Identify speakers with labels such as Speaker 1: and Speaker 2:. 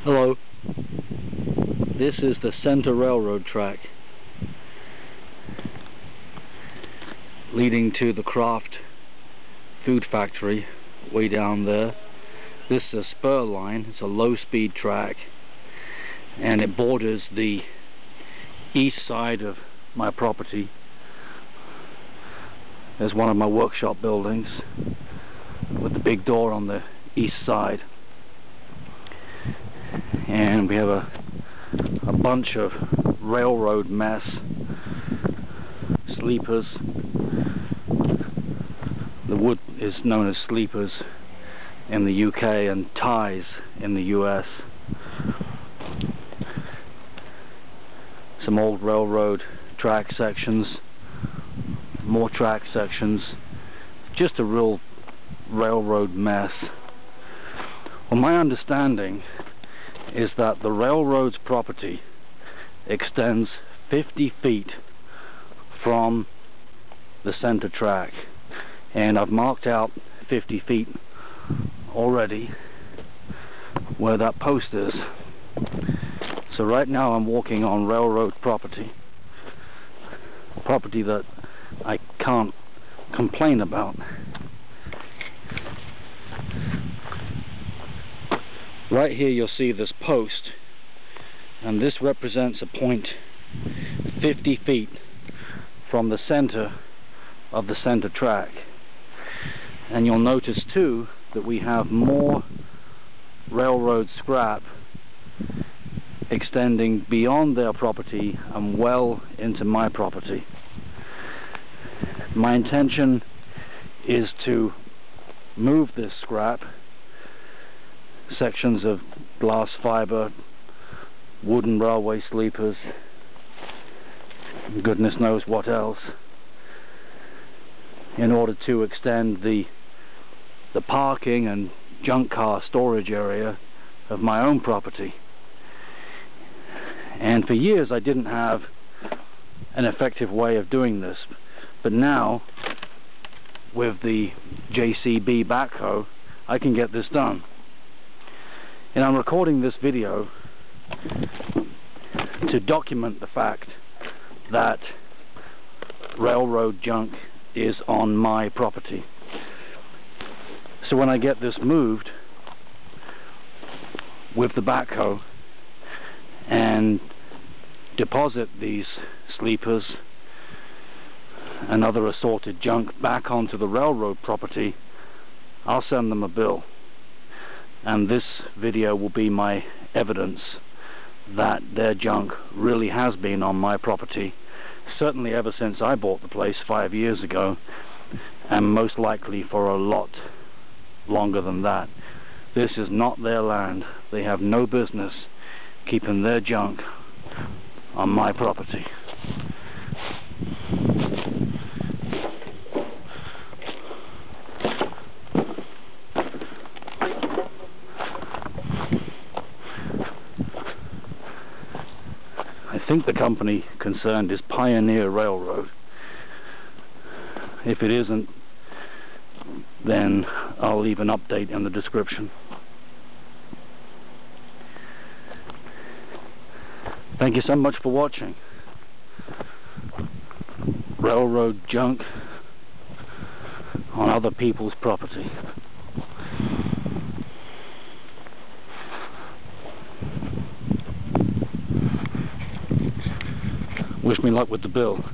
Speaker 1: Hello, this is the Center Railroad track leading to the Kraft food factory way down there. This is a spur line, it's a low-speed track, and it borders the east side of my property. There's one of my workshop buildings with the big door on the east side, and we have a bunch of railroad mess, sleepers. The wood is known as sleepers in the UK and ties in the US. Some old railroad track sections, more track sections, just a real railroad mess. Well, my understanding is that the railroad's property extends 50 feet from the center track, and I've marked out 50 feet already where that post is. So right now I'm walking on railroad property that I can't complain about. Right here you'll see this post, and this represents a point 50 feet from the center of the center track. And you'll notice too that we have more railroad scrap extending beyond their property and well into my property. My intention is to move this scrap, sections of glass fiber, wooden railway sleepers, goodness knows what else, in order to extend the parking and junk car storage area of my own property. And for years I didn't have an effective way of doing this, but now with the JCB backhoe I can get this done. And I'm recording this video to document the fact that railroad junk is on my property. So when I get this moved with the backhoe and deposit these sleepers and other assorted junk back onto the railroad property, I'll send them a bill. And this video will be my evidence that their junk really has been on my property, certainly ever since I bought the place 5 years ago, and most likely for a lot longer than that. This is not their land. They have no business keeping their junk on my property. I think the company concerned is Pioneer Railroad. If it isn't, then I'll leave an update in the description. Thank you so much for watching. Railroad junk on other people's property. Wish me luck with the bill.